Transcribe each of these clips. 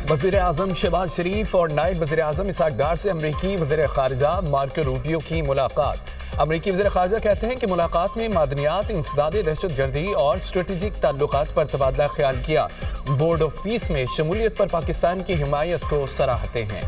वज़ीर आज़म शहबाज शरीफ और नायब वज़ीर आज़म इसहाक डार से अमरीकी वज़ीर ख़ारिजा मार्को रूबियो की मुलाकात। अमरीकी वज़ीर ख़ारिजा कहते हैं कि मुलाकात में मादनियात, इंसदाद दहशतगर्दी और स्ट्रेटेजिक ताल्लुकात पर तबादला ख्याल किया। बोर्ड ऑफ पीस में शमूलियत पर पाकिस्तान की हिमायत को सराहते हैं।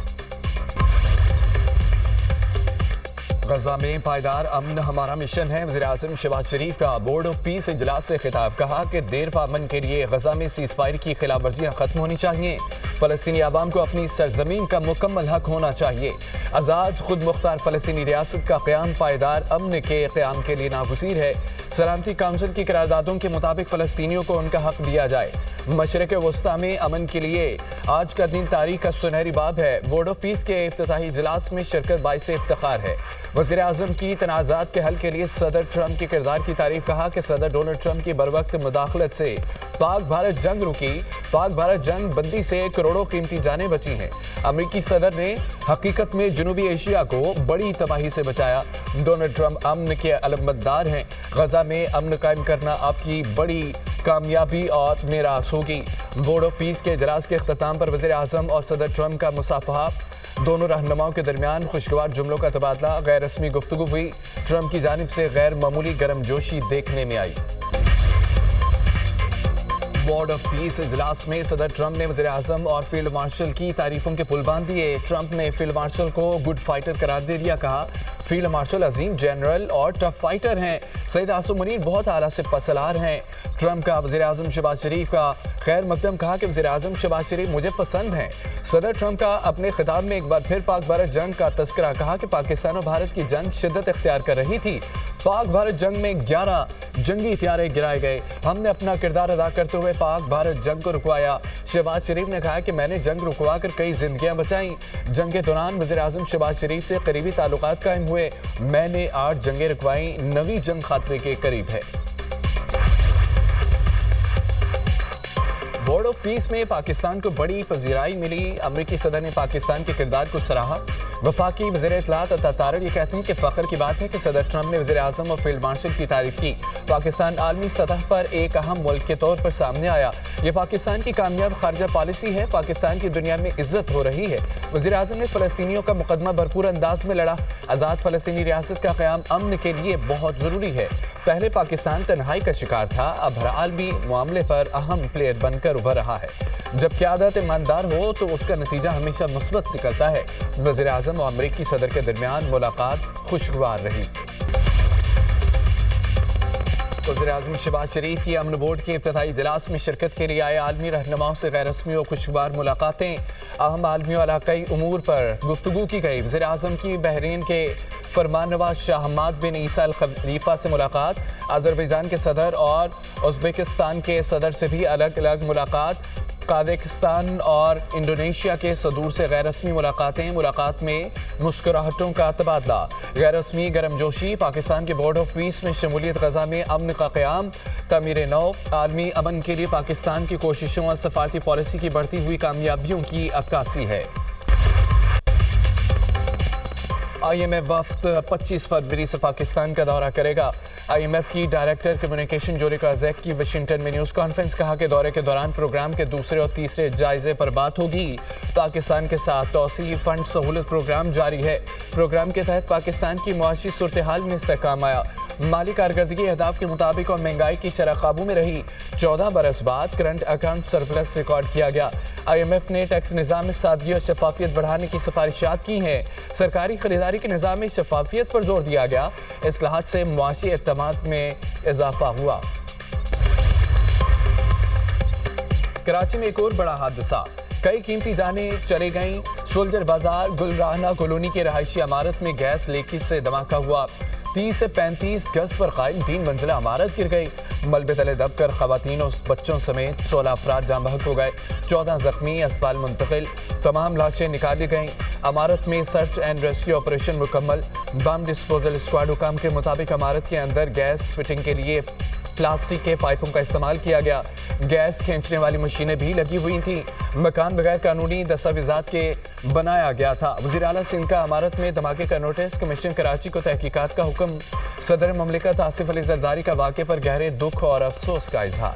गजा में पायदार अमन हमारा मिशन है। वज़ीर आज़म शहबाज शरीफ का बोर्ड ऑफ पीस इजलास से खिताब। कहा कि देर पामन के लिए गजा में सीज़ फायर की खिलाफ वर्जियाँ खत्म होनी चाहिए। फ़लस्तीनी आवाम को अपनी सरजमीन का मुकम्मल हक होना चाहिए। आज़ाद खुद मुख्तार फ़लस्तीनी रियासत का क़याम पायदार अमन के क़याम के लिए नागुज़ीर है। सलामती काउंसिल की करारदादों के मुताबिक फ़लस्तीनियों को उनका हक दिया जाए। मशरक़ वस्ता में अमन के लिए आज का दिन तारीख का सुनहरी बाब है। बोर्ड ऑफ पीस के इफ्तिताही इजलास में शिरकत बाइस इफ्तिखार है। वज़ीर आज़म की तनाज़ात के हल के लिए सदर ट्रंप के किरदार की तारीफ। कहा कि सदर डोनाल्ड ट्रंप की बरवक्त मुदाखलत से पाक भारत जंग रुकी। पाक भारत जंग बंदी से करोड़ों कीमती जानें बची हैं। अमरीकी सदर ने हकीकत में जनूबी एशिया को बड़ी तबाही से बचाया। डोनाल्ड ट्रंप अमन के अलमतदार हैं। गजा में अमन कायम करना आपकी बड़ी कामयाबी और मेरास होगी। बोर्ड ऑफ पीस के इजलास के अख्ताम पर वज़ीर आज़म और सदर ट्रंप का मुसाफहा। दोनों रहनुमाओं के दरमियान खुशगवार जुमलों का तबादला। गैर रस्मी गुफ्तगू हुई। ट्रंप की जानिब से गैर मामूली गर्मजोशी देखने में आई। बोर्ड ऑफ पीस इजलास में सदर ट्रंप ने वज़ीर आज़म और फील्ड मार्शल की तारीफों के पुल बांध दिए। ट्रंप ने फील्ड मार्शल को गुड फाइटर करार दे दिया। कहा फील्ड मार्शल अजीम जनरल और टफ फाइटर हैं। सईद आसम मुनीर बहुत आला से पसलार हैं। ट्रंप का वज़ीर आज़म शहबाज शरीफ का खैर मकदम। कहा कि वज़ीर आज़म शहबाज शरीफ मुझे पसंद हैं। सदर ट्रंप का अपने खिताब में एक बार फिर पाक भारत जंग का तस्करा। कहा कि पाकिस्तान और भारत की जंग शिद्दत इख्तियार कर रही थी। पाक भारत जंग में 11 जंगी हथियारे गिराए गए। हमने अपना किरदार अदा करते हुए पाक भारत जंग को रुकवाया। शहबाज शरीफ ने कहा कि मैंने जंग रुकवा कर कई जिंदगियां बचाई। जंग के दौरान वज़ीर आज़म शहबाज शरीफ से करीबी ताल्लुकात कायम हुए। मैंने 8 जंगें रुकवाई। नवी जंग खात्मे के करीब है। बोर्ड ऑफ पीस में पाकिस्तान को बड़ी पजीराई मिली। अमरीकी सदर ने पाकिस्तान के किरदार को सराहा। वफाकी वज़ीर इत्तलात अता तारड़ ये कहते हैं कि फ़ख्र की बात है कि सदर ट्रंप ने वज़ीर आज़म और फील्ड मार्शल की तारीफ की। पाकिस्तान आलमी सतह पर एक अहम मुल्क के तौर पर सामने आया। ये पाकिस्तान की कामयाब खारजा पॉलिसी है। पाकिस्तान की दुनिया में इज्जत हो रही है। वज़ीर आज़म ने फ़लस्तीनियों का मुकदमा भरपूर अंदाज में लड़ा। आज़ाद फ़लस्तीनी रियासत का क़याम अमन के लिए बहुत ज़रूरी है। पहले पाकिस्तान तन्हाई का शिकार था, अब हर आलमी मामले पर अहम प्लेयर बनकर उभर रहा है। जब क़यादत ईमानदार हो तो उसका नतीजा हमेशा मुस्बत निकलता है। वज़ीर आज़म और अमरीकी सदर के दरमियान मुलाकात खुशगवार रही। वज़ीर आज़म शहबाज शरीफ की अमन बोर्ड के इफ्तिताही इजलास में शिरकत के लिए आए आलमी रहनुमाओं से गैर रस्मी और खुशगवार मुलाकातें। अहम आलमी और इलाकाई उमूर पर गुफ्तगू की गई। वज़ीर आज़म की बहरीन के फरमानवा शाह हमाद बिन ईसा अल खलीफा से मुलाकात। अज़रबैजान के सदर और उज़्बेकिस्तान के सदर से भी अलग अलग मुलाकात। काज़ाकिस्तान और इंडोनेशिया के सदूर से गैर रस्मी मुलाकातें। मुलाकात में मुस्कुराहटों का तबादला। गैर रस्मी गर्मजोशी। पाकिस्तान के बोर्ड ऑफ पीस में शमूलियत। गजा में अमन का क़याम। तमीर नौ। आलमी अमन के लिए पाकिस्तान की कोशिशों और सफारती पॉलिसी की बढ़ती हुई कामयाबियों की अक्कासी है। IMF वफ्द 25 फरवरी से पाकिस्तान का दौरा करेगा। IMF की डायरेक्टर कम्युनिकेशन जोरिका ज़ैक की वाशिंगटन में न्यूज़ कॉन्फ्रेंस। कहा कि दौरे के दौरान प्रोग्राम के दूसरे और तीसरे जायजे पर बात होगी। पाकिस्तान के साथ तौसीई फंड सहूलत प्रोग्राम जारी है। प्रोग्राम के तहत पाकिस्तान की मुआशी सूरत हाल में इस्तेहकाम आया। माली कारकर्दगी अहदाफ के मुताबिक और महंगाई की शरह काबू में रही। 14 बरस बाद करंट अकाउंट सरप्लस रिकॉर्ड किया गया। IMF ने टैक्स निज़ाम में सादगी और शफाफियत बढ़ाने की सिफारिशात की हैं। सरकारी खरीदारी के निज़ाम में शफाफियत पर जोर दिया गया। इस्लाहात से मुआशी एतमाद में इजाफा हुआ। कराची में एक और बड़ा हादसा। कई कीमती जानें चले गईं। सोल्जर बाजार गुलराना कॉलोनी की रहायशी इमारत में गैस लीकेज से धमाका हुआ। 30 से 35 गज पर कायम 3 मंजिला इमारत गिर गई। मलबे तले दबकर खवातीन और बच्चों समेत 16 अफराद जाँ बहक हो गए। 14 जख्मी अस्पताल मुंतकिल। तमाम लाशें निकाली गईं। इमारत में सर्च एंड रेस्क्यू ऑपरेशन मुकम्मल। बम डिस्पोजल स्क्वाड हुकाम के मुताबिक इमारत के अंदर गैस फिटिंग के लिए प्लास्टिक के पाइपों का इस्तेमाल किया गया। गैस खींचने वाली मशीनें भी लगी हुई थी। मकान बगैर कानूनी दस्तावेजात के बनाया गया था। वज़ीर आला सिंध का इमारत में धमाके का नोटिस। कमिश्नर कराची को तहकीकात का हुक्म। सदर ममलिकत आसिफ अली जरदारी का वाक़े पर गहरे दुख और अफसोस का इजहार।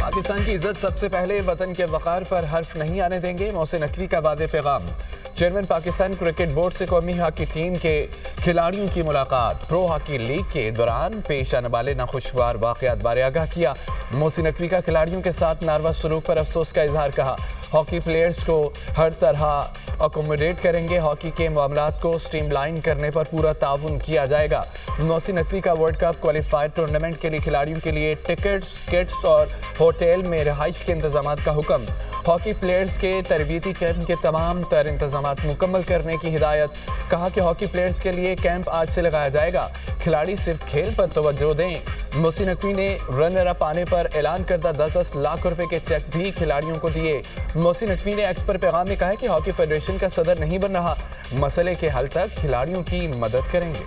پاکستان کی عزت سب سے پہلے، وطن کے وقار پر حرف نہیں آنے دیں گے، محسن نقوی کا واضح پیغام۔ چیئرمین پاکستان کرکٹ بورڈ سے قومی ہاکی ٹیم کے کھلاڑیوں کی ملاقات، پرو ہاکی لیگ کے دوران پیش آنے والے ناخوشگوار واقعات بارے آگاہ کیا۔ محسن نقوی کا کھلاڑیوں کے ساتھ ناروا سلوک پر افسوس کا اظہار، کہا ہاکی پلیئرز کو ہر طرح اکوموڈیٹ کریں گے، ہاکی کے معاملات کو سٹریم لائن کرنے پر پورا تعاون کیا جائے گا۔ محسن نقوی کا ورلڈ کپ کوالیفائر ٹورنامنٹ کے لیے کھلاڑیوں کے لیے ٹکٹس، کٹس اور ہوٹل میں رہائش کے انتظامات کا حکم۔ ہاکی پلیئرز کے تربیتی کیمپ کے تمام تر انتظامات مکمل کرنے کی ہدایت، کہا کہ ہاکی پلیئرز کے لیے کیمپ آج سے لگایا جائے گا، کھلاڑی صرف کھیل پر توجہ دیں۔ محسن نقوی نے رنر اپ آنے پر اعلان کردہ 10 لاکھ روپے کے چیک بھی کھلاڑیوں کو دیے۔ محسن نقوی نے ایکس پر پیغام میں کہا کہ ہاکی فیڈریشن کا صدر نہیں بن رہا، مسئلے کے حل تک کھلاڑیوں کی مدد کریں گے۔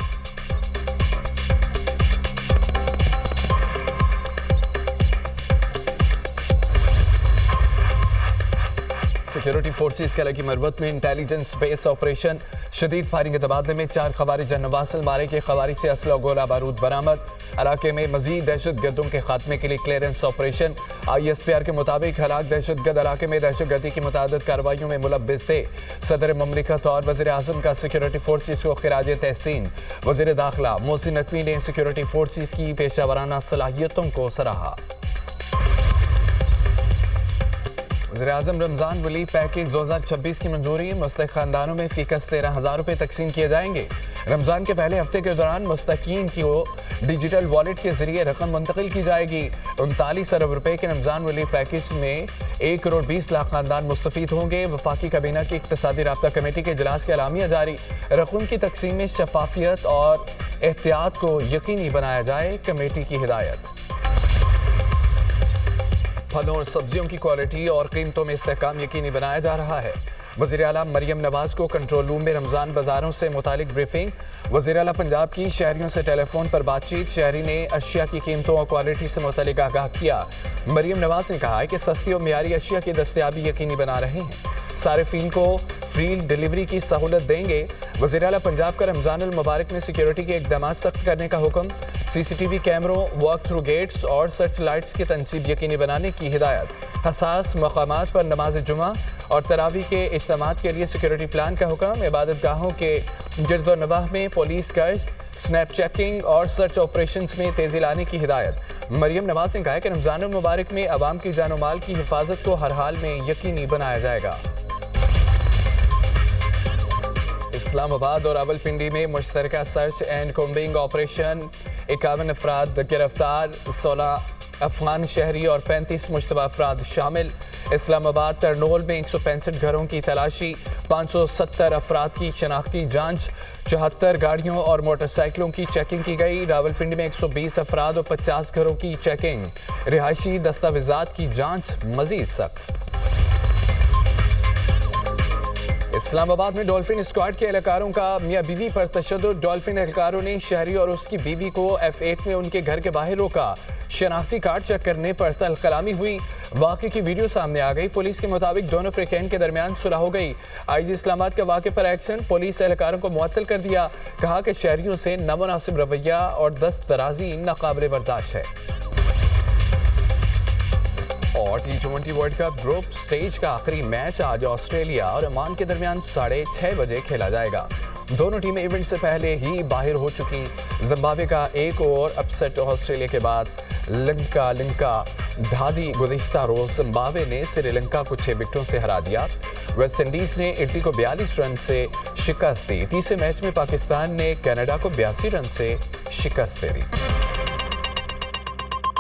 سیکیورٹی فورسز کے علاقی مروت میں انٹیلیجنس بیس آپریشن، شدید فائرنگ کے تبادلے میں 4 خوارج نواصل مارے کے، خوارج سے اسلحہ و گولہ بارود برآمد۔ علاقے میں مزید دہشت گردوں کے خاتمے کے لیے کلیئرنس آپریشن۔ ISPR کے مطابق ہلاک دہشت گرد علاقے میں دہشت گردی کی متعدد کارروائیوں میں ملوث تھے۔ صدر مملکت اور وزیر اعظم کا سیکیورٹی فورسز کو خراج تحسین۔ وزیر داخلہ محسن نقوی نے سیکیورٹی فورسز کی پیشہ ورانہ صلاحیتوں کو سراہا۔ وزیر اعظم رمضان ریلیف پیکیج 2026 کی منظوری، مستحق خاندانوں میں فی کس 13,000 روپے تقسیم کیے جائیں گے۔ رمضان کے پہلے ہفتے کے دوران مستحقین کو ڈیجیٹل والیٹ کے ذریعے رقم منتقل کی جائے گی۔ 39 ارب روپے کے رمضان ریلیف پیکیج میں 1 کروڑ 20 لاکھ خاندان مستفید ہوں گے۔ وفاقی کابینہ کی اقتصادی رابطہ کمیٹی کے اجلاس کے اعلامیہ جاری، رقم کی تقسیم میں شفافیت اور احتیاط کو یقینی بنایا جائے، کمیٹی کی ہدایت۔ پھلوں اور سبزیوں کی کوالٹی اور قیمتوں میں استحکام یقینی بنایا جا رہا ہے۔ وزیر اعلیٰ مریم نواز کو کنٹرول روم میں رمضان بازاروں سے متعلق بریفنگ۔ وزیر اعلیٰ پنجاب کی شہریوں سے ٹیلی فون پر بات چیت، شہری نے اشیاء کی قیمتوں اور کوالٹی سے متعلق آگاہ کیا۔ مریم نواز نے کہا ہے کہ سستی اور معیاری اشیاء کی دستیابی یقینی بنا رہے ہیں، صارفین کو فری ڈیلیوری کی سہولت دیں گے۔ وزیر اعلیٰ پنجاب کا رمضان المبارک میں سیکیورٹی کے اقدامات سخت کرنے کا حکم، CCTV کیمروں، واک تھرو گیٹس اور سرچ لائٹس کی تنصیب یقینی بنانے کی ہدایت۔ حساس مقامات پر نماز جمعہ اور تراویح کے اجتماعات کے لیے سیکیورٹی پلان کا حکم، عبادت گاہوں کے گرد و نواح میں پولیس گشت، سنیپ چیکنگ اور سرچ آپریشنز میں تیزی لانے کی ہدایت۔ مریم نواز نے کہا کہ رمضان المبارک میں عوام کی جان و مال کی حفاظت کو ہر حال میں یقینی بنایا جائے گا۔ اسلام آباد اور راولپنڈی میں مشترکہ سرچ اینڈ کومبنگ آپریشن، 51 افراد گرفتار، 16 افغان شہری اور 35 مشتبہ افراد شامل۔ اسلام آباد ترنول میں 165 گھروں کی تلاشی، 570 افراد کی شناختی جانچ، 74 گاڑیوں اور موٹر سائیکلوں کی چیکنگ کی گئی۔ راولپنڈی میں 120 افراد اور 50 گھروں کی چیکنگ، رہائشی دستاویزات کی جانچ مزید سخت۔ اسلام آباد میں ڈولفن اسکواڈ کے اہلکاروں کا میاں بیوی پر تشدد، ڈولفن اہلکاروں نے شہری اور اس کی بیوی کو F8 میں ان کے گھر کے باہر روکا، شناختی کارڈ چیک کرنے پر تلخ کلامی ہوئی، واقعے کی ویڈیو سامنے آ گئی۔ پولیس کے مطابق دونوں فریقین کے درمیان صلح ہو گئی۔ IG اسلام آباد کے واقعے پر ایکشن، پولیس اہلکاروں کو معطل کر دیا، کہا کہ شہریوں سے نامناسب رویہ اور دست درازی ناقابل برداشت ہے۔ اور T20 world cup group stage کا آخری میچ آج آسٹریلیا اور عمان کے درمیان 6:30 بجے کھیلا جائے گا۔ دونوں ٹیمیں ایونٹ سے پہلے ہی باہر ہو چکی۔ زمبابوے کا ایک اور اپسٹ آسٹریلیا کے بعد لنکا ڈھادی، گزشتہ روز زمبابوے نے سری لنکا کو 6 وکٹوں سے ہرا دیا۔ ویسٹ انڈیز نے اٹلی کو 42 رن سے شکست دی۔ تیسرے میچ میں پاکستان نے کینیڈا کو 82 رن سے شکست دے دی۔